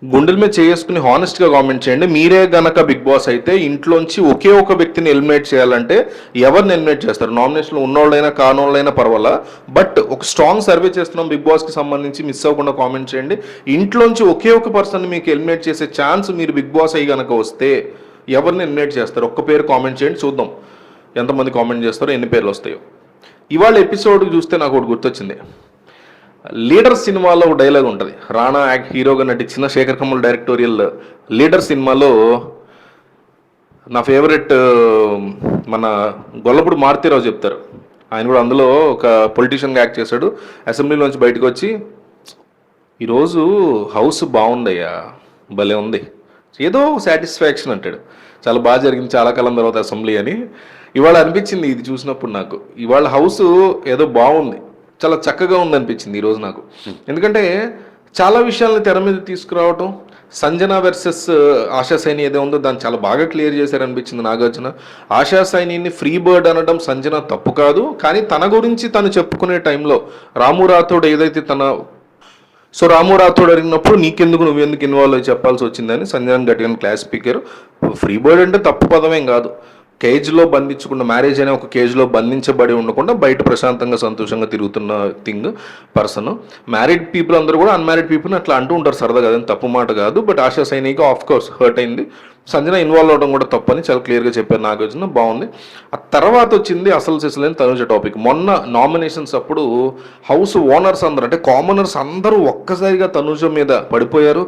గుండెల మీద చేసుకుని హానెస్ట్గా కామెంట్ చేయండి. మీరే గనక బిగ్ బాస్ అయితే ఇంట్లోంచి ఒకే ఒక వ్యక్తిని ఎలిమినేట్ చేయాలంటే ఎవరిని ఎలిమినేట్ చేస్తారు? నామినేషన్లో ఉన్నోళ్ళైనా కానోళ్ళైనా పర్వాలా, బట్ ఒక స్ట్రాంగ్ సర్వే చేస్తున్నాం బిగ్ బాస్కి సంబంధించి, మిస్ అవ్వకుండా కామెంట్ చేయండి. ఇంట్లోంచి ఒకే ఒక పర్సన్ మీకు ఎలిమినేట్ చేసే ఛాన్స్ మీరు బిగ్ బాస్ అయ్యి గనక వస్తే ఎవరిని ఎలిమినేట్ చేస్తారు? ఒక్క పేరు కామెంట్ చేయండి, చూద్దాం ఎంతమంది కామెంట్ చేస్తారో, ఎన్ని పేర్లు వస్తాయో. ఇవాళ ఎపిసోడ్ చూస్తే నాకు ఒకటి గుర్తొచ్చింది. లీడర్ సినిమాలో ఒక డైలాగ్ ఉంటుంది. రాణా హీరోగా నటించిన శేఖర్ కమల్ డైరెక్టోరియల్ లీడర్ సినిమాలో నా ఫేవరెట్ మన గొల్లపూడి మారుతీరావు చెప్తారు. ఆయన కూడా అందులో ఒక పొలిటీషియన్గా యాక్ట్ చేశాడు. అసెంబ్లీలోంచి బయటకు వచ్చి, ఈరోజు హౌస్ బాగుందయ్యా, భలే ఉంది, ఏదో సాటిస్ఫాక్షన్ అంటాడు. చాలా బాగా జరిగింది చాలా కాలం తర్వాత అసెంబ్లీ అని. ఇవాళ అనిపించింది ఇది చూసినప్పుడు నాకు, ఇవాళ హౌస్ ఏదో బాగుంది, చాలా చక్కగా ఉందనిపించింది ఈరోజు నాకు. ఎందుకంటే చాలా విషయాలను తెర మీద తీసుకురావటం, సంజన వర్సెస్ ఆశా సైని ఏదో ఉందో దాన్ని చాలా బాగా క్లియర్ చేశారనిపించింది నాగార్జున. ఆశా సైనిని ఫ్రీ బర్డ్ అనడం సంజన తప్పు కాదు, కానీ తన గురించి తను చెప్పుకునే టైంలో రాము రాథోడ్ ఏదైతే రాము రాథోడ్ అడిగినప్పుడు నీకెందుకు, నువ్వెందుకు ఇన్వాల్వ్ అయ్యి చెప్పాల్సి వచ్చిందని సంజన గట్టిగా క్లాస్ స్పీకర్. ఫ్రీ బర్డ్ అంటే తప్పు పదమేం కాదు, కేజ్లో బంధించకుండా, మ్యారేజ్ అనే ఒక కేజ్లో బంధించబడి ఉండకుండా బయట ప్రశాంతంగా సంతోషంగా తిరుగుతున్న పర్సన్. మ్యారీడ్ పీపుల్ అందరూ కూడా అన్మ్యారీడ్ పీపుల్ని అట్లా అంటూ ఉంటారు సరదాగా, అదని తప్పు మాట కాదు. బట్ ఆశా సైనిక ఆఫ్ కోర్స్ హర్ట్ అయింది, సంజన ఇన్వాల్వ్ అవడం కూడా తప్పని చాలా క్లియర్గా చెప్పారు నాగార్జున. బాగుంది. ఆ తర్వాత వచ్చింది అసలు సిసలైన తనుజ టాపిక్. మొన్న నామినేషన్స్ అప్పుడు హౌస్ ఓనర్స్ అందరూ, అంటే కామనర్స్ అందరూ ఒక్కసారిగా తనుజ మీద పడిపోయారు.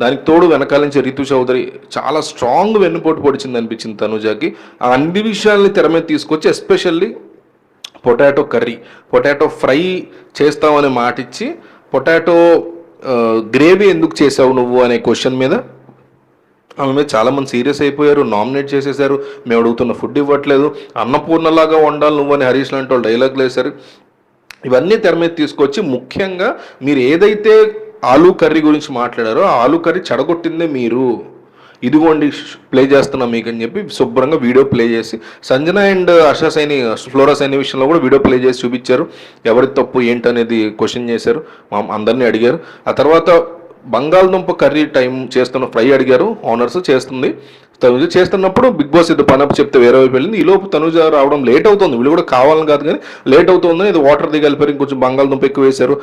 దానికి తోడు వెనకాల నుంచి రితు చౌదరి చాలా స్ట్రాంగ్ వెన్నుపోటు పొడిచింది అనిపించింది తనుజాకి. ఆ అన్ని విషయాల్ని తెర మీద తీసుకొచ్చి, especially potato curry, potato fry చేస్తామని మాట ఇచ్చి పొటాటో గ్రేవీ ఎందుకు చేసావు నువ్వు అనే క్వశ్చన్ మీద ఆమె మీద చాలామంది సీరియస్ అయిపోయారు, నామినేట్ చేసేసారు. మేము అడుగుతున్న ఫుడ్ ఇవ్వట్లేదు, అన్నపూర్ణలాగా వండాలి నువ్వు అని హరీష్ లాంటి వాళ్ళు డైలాగులు వేశారు. ఇవన్నీ తెర మీద తీసుకొచ్చి, ముఖ్యంగా మీరు ఏదైతే ఆలూ కర్రీ గురించి మాట్లాడారో ఆ ఆలూ కర్రీ చెడగొట్టిందే మీరు, ఇదిగోండి ప్లే చేస్తున్నాం మీకు అని చెప్పి శుభ్రంగా వీడియో ప్లే చేసి, సంజన అండ్ ఆశా సైని ఫ్లోరా సైని విషయంలో కూడా వీడియో ప్లే చేసి చూపించారు. ఎవరి తప్పు ఏంటనేది క్వశ్చన్ చేశారు, అందరినీ అడిగారు. ఆ తర్వాత బంగాళదుంప కర్రీ చేస్తున్న ఫ్రై అడిగారు, ఓనర్స్ చేస్తుంది. తనుజ చేస్తున్నప్పుడు బిగ్ బాస్ ఇది పనప్ చెప్తే వేరే వైపు వెళ్ళింది. ఈలోపు తనుజ రావడం లేట్ అవుతుంది, వీళ్ళు కూడా కావాలని కాదు కానీ లేట్ అవుతుందని ఇది వాటర్ దిగలిపారు, ఇంకొంచెం బంగాళదుంప ఎక్కువ వేశారు,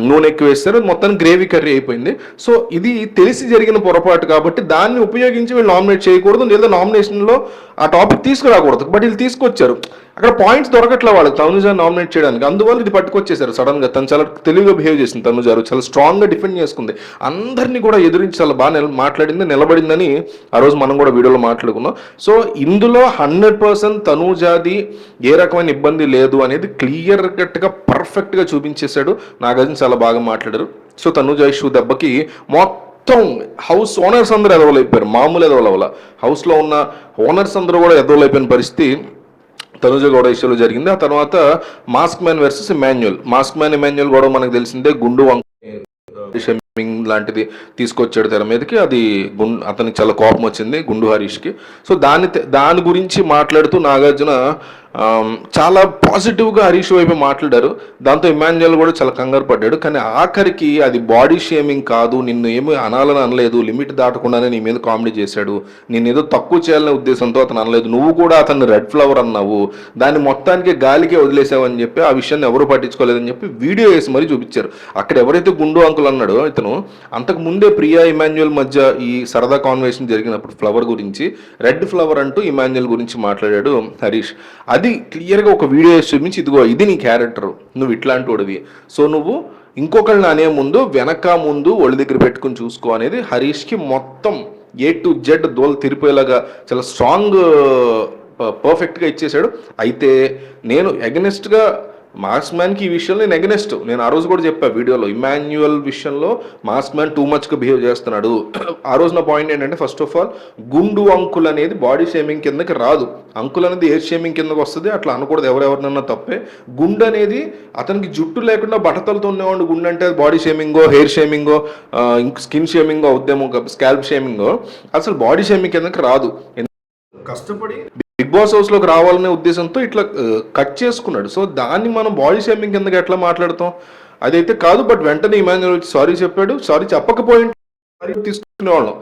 నూనె ఎక్కువ వేశారు, మొత్తం గ్రేవీ కర్రీ అయిపోయింది. సో ఇది తెలిసి జరిగిన పొరపాటు కాబట్టి దాన్ని ఉపయోగించి వీళ్ళు నామినేట్ చేయకూడదు, లేదా నామినేషన్లో ఆ టాపిక్ తీసుకురాకూడదు. బట్ వీళ్ళు తీసుకొచ్చారు, అక్కడ పాయింట్స్ దొరకట్లే వాళ్ళకి తనుజ నామినేట్ చేయడానికి, అందువల్ల ఇది పట్టుకొచ్చేసారు సడన్గా. తను చాలా తెలివిగా బిహేవ్ చేసింది తనుజ, చాలా స్ట్రాంగ్గా డిఫెండ్ చేసుకుంది, అందరినీ కూడా ఎదురించి చాలా బాగా మాట్లాడింది, నిలబడిందని ఆ రోజు మనం కూడా వీడియోలో మాట్లాడుకున్నాం. సో ఇందులో 100% తనుజాది ఏ రకమైన ఇబ్బంది లేదు అనేది క్లియర్ కట్గా పర్ఫెక్ట్గా చూపించేశాడు. నాగార్జున చాలా బాగా మాట్లాడారు. సో తనుజ ఇష్యూ దెబ్బకి మొత్తం హౌస్ ఓనర్స్ అందరూ ఎదవలైపోయారు, మామూలు ఎదవలవల. హౌస్లో ఉన్న ఓనర్స్ అందరూ కూడా ఎదవలైపోయిన పరిస్థితి తనుజ గొడవ ఇష్యూలో జరిగింది. ఆ తర్వాత mask man versus Emmanuel. Mask man Emmanuel గొడవ మనకు తెలిసిందే, గుండు లాంటిది తీసుకొచ్చాడు తెర మీదకి. అది అతనికి చాలా కోపం వచ్చింది గుండు హరీష్కి. సో దాని గురించి మాట్లాడుతూ నాగార్జున చాలా పాజిటివ్గా హరీష్ వైపు మాట్లాడారు. దాంతో ఇమాన్యుయల్ కూడా చాలా కంగారు పడ్డాడు. కానీ ఆఖరికి అది బాడీ షేమింగ్ కాదు, నిన్ను ఏమీ అనాలని అనలేదు, లిమిట్ దాటకుండానే నీ మీద కామెడీ చేశాడు, నేను ఏదో తక్కువ చేయాలనే ఉద్దేశంతో అతను అనలేదు, నువ్వు కూడా అతన్ని రెడ్ ఫ్లవర్ అన్నావు, దాన్ని మొత్తానికి గాలికే వదిలేసావు అని చెప్పి ఆ విషయాన్ని ఎవరు పట్టించుకోలేదని చెప్పి వీడియో వేసి మరీ చూపించారు. అక్కడ ఎవరైతే గుండు అంకుల్ అన్నాడో ఇతను, అంతకు ముందే ప్రియా ఇమాన్యుయల్ మధ్య ఈ సరదా కాన్వర్సేషన్ జరిగినప్పుడు ఫ్లవర్ గురించి, రెడ్ ఫ్లవర్ అంటూ ఇమాన్యుయల్ గురించి మాట్లాడాడు హరీష్. అది క్లియర్గా ఒక వీడియో వేసి చూపించి, ఇదిగో ఇది నీ క్యారెక్టర్, నువ్వు ఇట్లాంటి వాడివి, సో నువ్వు ఇంకొకళ్ళని అనే ముందు వెనక ముందు ఒళ్ళ దగ్గర పెట్టుకుని చూసుకో అనేది హరీష్కి మొత్తం A to Z దోలు తిరిపోయేలాగా చాలా స్ట్రాంగ్ పర్ఫెక్ట్గా ఇచ్చేశాడు. అయితే నేను ఎగనెస్ట్గా మాస్క్ మ్యాన్కి ఈ విషయంలో నేను ఎగనెస్ట్, నేను ఆ రోజు కూడా చెప్పా వీడియోలో, ఇమాన్యుయల్ విషయంలో మాస్క్ మ్యాన్ టూ మచ్గా బిహేవ్ చేస్తున్నాడు. ఆ రోజు నా పాయింట్ ఏంటంటే, ఫస్ట్ ఆఫ్ ఆల్ గుండు అంకుల్ అనేది బాడీ షేమింగ్ కిందకి రాదు, అంకుల్ అనేది ఎయిర్ షేమింగ్ కిందకి వస్తుంది, అట్లా అనకూడదు ఎవరెవరినన్నా తప్పే. గుండు అనేది అతనికి జుట్టు లేకుండా బట్టతలతో ఉండేవాడు గుండు అంటే బాడీ షేమింగో, హెయిర్ షేమింగో, స్కిన్ షేమింగో అవుద్దేమో, స్కాల్ప్ షేమింగో, అసలు బాడీ షేమింగ్ కిందకి రాదు. కష్టపడి బిగ్ బాస్ హౌస్లోకి రావాలనే ఉద్దేశంతో ఇట్లా కట్ చేసుకున్నాడు. సో దాన్ని మనం బాడీ షేమింగ్ కిందకి ఎట్లా మాట్లాడతాం, అదైతే కాదు. బట్ వెంటనే ఇమాన్యుయల్ సారీ చెప్పాడు, సారీ చెప్పకపోయింది తీసుకునేవాళ్ళం.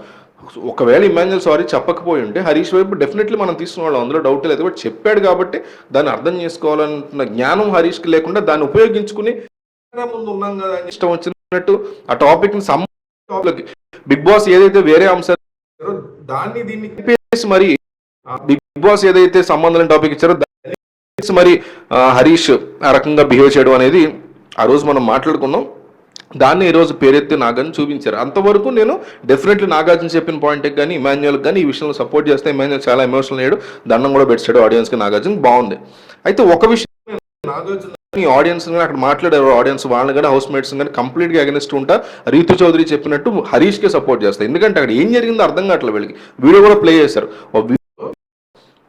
ఒకవేళ ఇమాన్యుయల్ సారీ చెప్పకపోయి ఉంటే హరీష్ వైపు డెఫినెట్లీ మనం తీసుకునేవాళ్ళం, అందులో డౌట్ లేదు. బట్ చెప్పాడు కాబట్టి దాన్ని అర్థం చేసుకోవాలన్న జ్ఞానం హరీష్కి లేకుండా దాన్ని ఉపయోగించుకుని ముందు ఉన్నాం కదా అని ఇష్టం వచ్చినట్టు ఆ టాపిక్ బిగ్ బాస్ ఏదైతే వేరే అంశాలు దాన్ని దీన్ని మరి బిగ్ బాస్ ఏదైతే సంబంధం టాపిక్ ఇచ్చారో మరి హరీష్ ఆ రకంగా బిహేవ్ చేయడం అనేది ఆ రోజు మనం మాట్లాడుకున్నాం. దాన్ని ఈరోజు పేరెత్తి నాగార్జున చూపించారు. అంతవరకు నేను డెఫినెట్లీ నాగార్జున చెప్పిన పాయింట్కి కానీ ఇమాన్యుయల్కి కానీ ఈ విషయంలో సపోర్ట్ చేస్తే ఇమాన్యుయల్ చాలా ఎమోషనల్ అయ్యాడు, దండం కూడా పెట్టాడు ఆడియన్స్కి. నాగార్జున బాగుంది. అయితే ఒక విషయం నాగార్జున ఆడియన్స్ అక్కడ మాట్లాడారు, ఆడియన్స్ వాళ్ళని కానీ హౌస్ మేట్స్ కానీ కంప్లీట్గా అగెనిస్ట్ ఉంటా రీతు చౌదరి చెప్పినట్టు హరీష్కే సపోర్ట్ చేస్తారు. ఎందుకంటే అక్కడ ఏం జరిగిందో అర్థం కావట్లేదు వీళ్ళకి. వీడియో కూడా ప్లే చేశారు.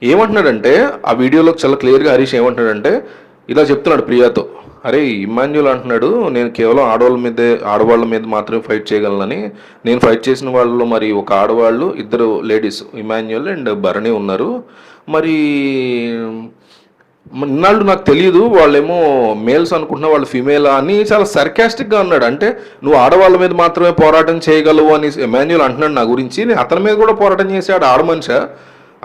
ఏమంటున్నాడంటే ఆ వీడియోలో చాలా క్లియర్గా హరీష్ ఏమంటున్నాడంటే ఇలా చెప్తున్నాడు ప్రియాతో, అరే ఇమాన్యుయల్ అంటున్నాడు నేను కేవలం ఆడవాళ్ళ మీద మాత్రమే ఫైట్ చేయగలనని. నేను ఫైట్ చేసిన వాళ్ళు మరి ఒక ఆడవాళ్ళు, ఇద్దరు లేడీస్ ఇమాన్యుయల్ అండ్ భరణి ఉన్నారు. మరి ఇన్నాళ్ళు నాకు తెలియదు వాళ్ళేమో మేల్స్ అనుకుంటున్నా వాళ్ళు ఫిమేలా అని చాలా సర్కాస్టిక్గా అన్నాడు. అంటే నువ్వు ఆడవాళ్ళ మీద మాత్రమే పోరాటం చేయగలవు అని ఇమాన్యుయల్ అంటున్నాడు నా గురించి. అతని మీద కూడా పోరాటం చేశాడు ఆడ మనిషి.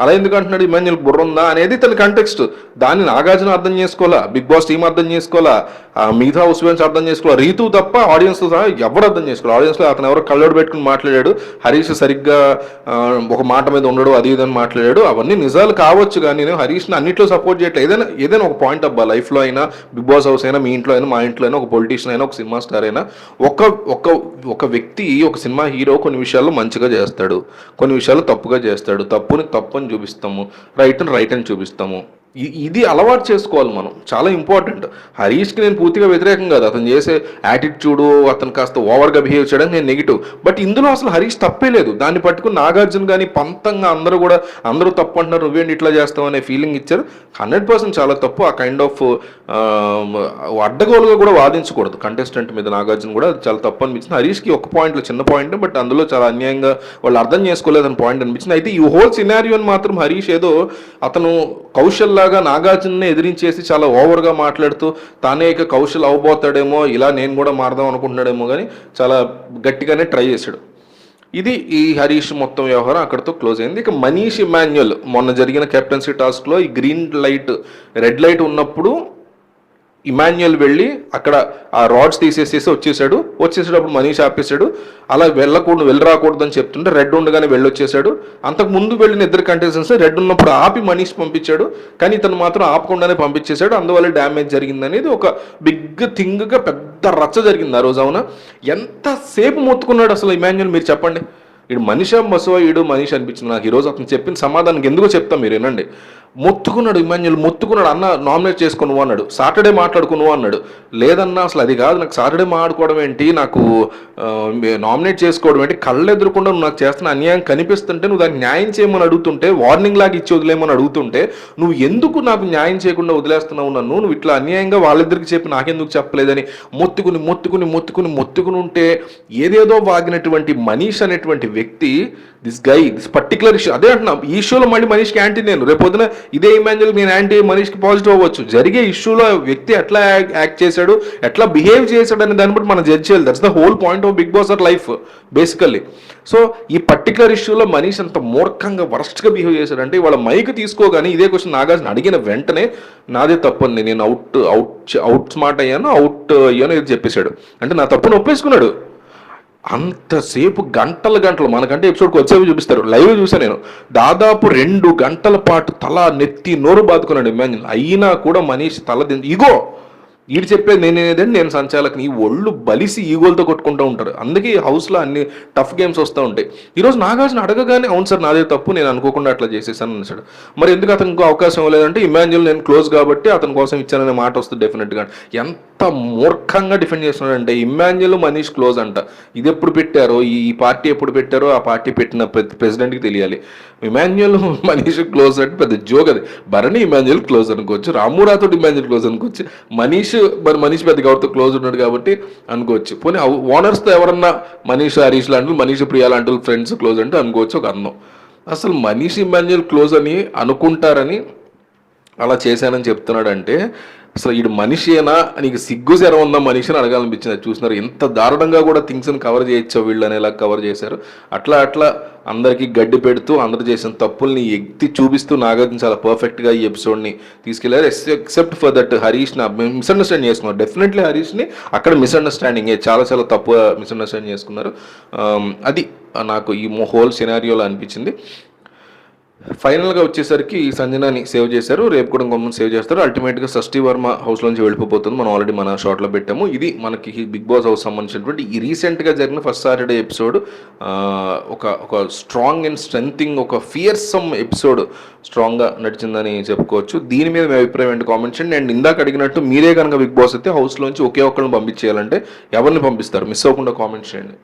అలా ఎందుకు అంటున్నాడు ఇమాన్యుయల్ బుర్ర ఉందా అనేది తన కంటెక్స్ట్. దాన్ని నాగార్జున అర్థం చేసుకోవాలా, బిగ్ బాస్ టీం అర్థం చేసుకోవాలా, మిగతా హౌస్ ఫ్రెండ్స్ అర్థం చేసుకోవాలి, రీతు తప్ప ఆడియన్స్ ఎవరు అర్థం చేసుకోవాలి. ఆడియన్స్లో అతను ఎవరో కళ్ళోడు పెట్టుకుని మాట్లాడాడు, హరీష్ సరిగ్గా ఒక మాట మీద ఉండడు అది ఇదని మాట్లాడాడు. అవన్నీ నిజాలు కావచ్చు, కానీ నేను హరీష్ని అన్నింటిలో సపోర్ట్ చేయట్లేదు. ఏదైనా ఒక పాయింట్ అబ్బా లైఫ్లో అయినా, బిగ్ బాస్ హౌస్ అయినా, మీ ఇంట్లో అయినా, మా ఇంట్లో అయినా, ఒక పొలిటీషియన్ అయినా, ఒక సినిమా స్టార్ అయినా, ఒక వ్యక్తి ఒక సినిమా హీరో కొన్ని విషయాల్లో మంచిగా చేస్తాడు, కొన్ని విషయాల్లో తప్పుగా చేస్తాడు. తప్పుని తప్పు అని చూపిస్తాము, రైట్ అని చూపిస్తాము. ఇది అలవాటు చేసుకోవాలి మనం, చాలా ఇంపార్టెంట్. హరీష్కి నేను పూర్తిగా వ్యతిరేకం కాదు, అతను చేసే యాటిట్యూడు, అతను కాస్త ఓవర్గా బిహేవ్ చేయడానికి నేను నెగిటివ్. బట్ ఇందులో అసలు హరీష్ తప్పే లేదు. దాన్ని పట్టుకుని నాగార్జున కానీ పంతంగా అందరూ తప్పు అంటున్నారు, నువ్వేంటి ఇట్లా చేస్తావు అనే ఫీలింగ్ ఇచ్చారు. 100% చాలా తప్పు. ఆ కైండ్ ఆఫ్ అడ్డగోలుగా కూడా వాదించకూడదు కంటెస్టెంట్ మీద. నాగార్జున కూడా చాలా తప్పు అనిపించింది. హరీష్కి ఒక పాయింట్లో చిన్న పాయింట్, బట్ అందులో చాలా అన్యాయంగా వాళ్ళు అర్థం చేసుకోలేదని పాయింట్ అనిపించింది. అయితే ఈ హోల్ సినారియోని మాత్రం హరీష్ ఏదో అతను కౌశల్ లాగా నాగార్జునని ఎదిరించేసి చాలా ఓవర్గా మాట్లాడుతూ తానే ఇక కౌశల్ అవబోతాడేమో, ఇలా నేను కూడా మారదాం అనుకుంటున్నాడేమో, కానీ చాలా గట్టిగానే ట్రై చేశాడు. ఇది ఈ హరీష్ మొత్తం వ్యవహారం అక్కడితో క్లోజ్ అయింది. ఇక మనీష్ ఇమాన్యుయల్ మొన్న జరిగిన కెప్టెన్సీ టాస్క్లో ఈ రెడ్ లైట్ ఉన్నప్పుడు ఇమాన్యుయల్ వెళ్ళి అక్కడ ఆ రాడ్స్ తీసేసేసి వచ్చేసేటప్పుడు మనీష్ ఆపేశాడు. అలా వెళ్ళి రాకూడదు అని చెప్తుంటే రెడ్ ఉండగానే వెళ్ళొచ్చేసాడు. అంతకు ముందు వెళ్ళిన ఇద్దరు కంటెస్టెంట్స్ రెడ్ ఉన్నప్పుడు ఆపి మనీష్ పంపించాడు, కానీ ఇతను మాత్రం ఆపకుండానే పంపించేశాడు. అందువల్ల డ్యామేజ్ జరిగింది అనేది ఒక బిగ్ థింగ్గా పెద్ద రచ్చ జరిగింది ఆ రోజు. అవునా, ఎంతసేపు మొత్తుకున్నాడు అసలు ఇమాన్యుయల్, మీరు చెప్పండి. వీడు మనిషా బసవ, వీడు మనిషి అనిపించింది నాకు ఈరోజు. అతను చెప్పిన సమాధానం ఎందుకో చెప్తాం, మీరు వినండి. మొత్తుకున్నాడు ఇమాన్యుయల్, అన్న నామినేట్ చేసుకున్నావు అన్నాడు, సాటర్డే మాట్లాడుకున్నావు అన్నాడు. లేదన్నా అసలు అది కాదు, నాకు సాటర్డే మాట్లాడుకోవడం ఏంటి, నాకు నామినేట్ చేసుకోవడం ఏంటి, కళ్ళు ఎదురకుండా నువ్వు నాకు చేస్తున్న అన్యాయం కనిపిస్తుంటే నువ్వు దానికి న్యాయం చేయమని అడుగుతుంటే, వార్నింగ్ లాగా ఇచ్చి వదిలేమని అడుగుతుంటే నువ్వు ఎందుకు నాకు న్యాయం చేయకుండా వదిలేస్తున్నావు నన్ను, నువ్వు ఇట్లా అన్యాయంగా వాళ్ళిద్దరికి చెప్పి నాకెందుకు చెప్పలేదని మొత్తుకుని ఉంటే ఏదేదో వాగినటువంటి మనీష్ అనేటువంటి వ్యక్తి, దిస్ పర్టికులర్ ఇష్యూ అదే అంటున్నా. ఈ ఇష్యూలో మళ్ళీ మనీష్కి యాంటీ, నేను రేపొద్దున ఇదే ఇమాన్యుయల్ నేను యాంటీ, మనీష్కి పాజిటివ్ అవ్వచ్చు. జరిగే ఇష్యూలో వ్యక్తి ఎట్లా యాక్ట్ చేశాడు, ఎట్లా బిహేవ్ చేశాడు అనే దాన్ని బట్టి మనం జడ్జ్ చేయాలి. That's the whole point of Bigg Boss or life basically. So ఈ పర్టికులర్ ఇష్యూలో మనీష్ అంత మూర్ఖంగా వరస్ట్గా బిహేవ్ చేశాడంటే, ఇవాళ మైక్ తీసుకోగానే ఇదే క్వశ్చన్ నాగార్జున అడిగిన వెంటనే నాదే తప్పండి, నేను అవుట్ స్మార్ట్ అయ్యాను ఇది చెప్పేశాడు. అంటే నా తప్పును ఒప్పేసుకున్నాడు. అంతసేపు గంటలు మనకంటే ఎపిసోడ్కి వచ్చేవి చూపిస్తారు, లైవ్ చూసాను నేను. దాదాపు 2 గంటల పాటు తల నెత్తి నోరు బాదుకున్నాడు ఇమాన్యుయల్. అయినా కూడా మనీష్ తల ఇగో వీడు చెప్పేది నేనేదండి, నేను సంచాలకుని, ఈ ఒళ్ళు బలిసి ఈగోలతో కొట్టుకుంటూ ఉంటారు. అందుకే ఈ హౌస్లో అన్ని టఫ్ గేమ్స్ వస్తూ ఉంటాయి. ఈరోజు నాగార్జున అడగగానే అవును సార్ నాదే తప్పు, నేను అనుకోకుండా అట్లా చేసేసాను అన్నాడు. మరి ఎందుకు అతనికి ఇంకో అవకాశం ఇవ్వలేదంటే, ఇమాన్యుయల్ నేను క్లోజ్ కాబట్టి అతని కోసం ఇచ్చాననే మాట వస్తుంది డెఫినెట్గా. ఎంత మూర్ఖంగా డిఫెండ్ చేస్తున్నాడంటే, ఇమాన్యుయల్ మనీష్ క్లోజ్ అంట. ఇది ఎప్పుడు పెట్టారో, ఈ పార్టీ ఎప్పుడు పెట్టారో ఆ పార్టీ పెట్టిన ప్రెసిడెంట్కి తెలియాలి. ఇమాన్యుయల్ మనీష్ క్లోజ్ అంటే పెద్ద జోక్ అది. భరణి ఇమాన్యుయల్ క్లోజ్ అనుకోవచ్చు, రామురాతో ఇమాన్యుయల్ క్లోజ్ అనుకోవచ్చు, మనీష్ పెద్ద ఎవరితో క్లోజ్ ఉన్నాడు కాబట్టి అనుకోవచ్చు. పోనీ ఓనర్స్తో ఎవరన్నా మనీష్ హరీష్ లాంటి, మనీష్ ప్రియా లాంటి ఫ్రెండ్స్ క్లోజ్ అంటే అనుకోవచ్చు ఒక అర్థం. అసలు మనీష్ ఇమాన్యుయల్ క్లోజ్ అని అనుకుంటారని అలా చేశానని చెప్తున్నాడంటే అసలు ఈడు మనిషేనా, నీకు సిగ్గు శరం ఉందా మనిషిని అడగాలనిపించింది. అది చూసినారు ఎంత దారుణంగా కూడా థింగ్స్ని కవర్ చేయొచ్చో వీళ్ళు అనేలా కవర్ చేశారు. అట్లా అట్లా అందరికీ గడ్డి పెడుతూ అందరు చేసిన తప్పుల్ని ఎత్తి చూపిస్తూ నాగార్జున చాలా పర్ఫెక్ట్గా ఈ ఎపిసోడ్ని తీసుకెళ్లారు. ఎక్సెప్ట్ ఫర్ దట్ హరీష్ని మిస్అండర్స్టాండ్ చేసుకున్నారు. డెఫినెట్లీ హరీష్ని అక్కడ మిస్అండర్స్టాండింగే, చాలా చాలా తప్పుగా మిస్అండర్స్టాండ్ చేసుకున్నారు. అది నాకు ఈ హోల్ సినారియోలో అనిపించింది. ఫైనల్గా వచ్చేసరికి సంజనాని సేవ్ చేశారు, రేపు కూడా ఇంకొంతమంది సేవ్ చేస్తారు. అల్టిమేట్గా షష్ఠి వర్మ హౌస్లోంచి వెళ్ళిపోతుంది. మనం ఆల్రెడీ మన షార్ట్లో పెట్టాము. ఇది మనకి బిగ్ బాస్ హౌస్ సంబంధించినటువంటి ఈ రీసెంట్గా జరిగిన ఫస్ట్ సాటర్డే ఎపిసోడ్. ఒక స్ట్రాంగ్ అండ్ స్ట్రెంథింగ్, ఒక ఫియర్సమ్ ఎపిసోడ్ స్ట్రాంగ్గా నడిచిందని చెప్పుకోవచ్చు. దీని మీద మీ అభిప్రాయం ఏంటి కామెంట్ చేయండి. అండ్ ఇందాక అడిగినట్టు మీరే కనుక బిగ్ బాస్ అయితే హౌస్లోంచి ఒకే ఒక్కరిని పంపించేయాలంటే ఎవరిని పంపిస్తారు? మిస్ అవ్వకుండా కామెంట్ చేయండి.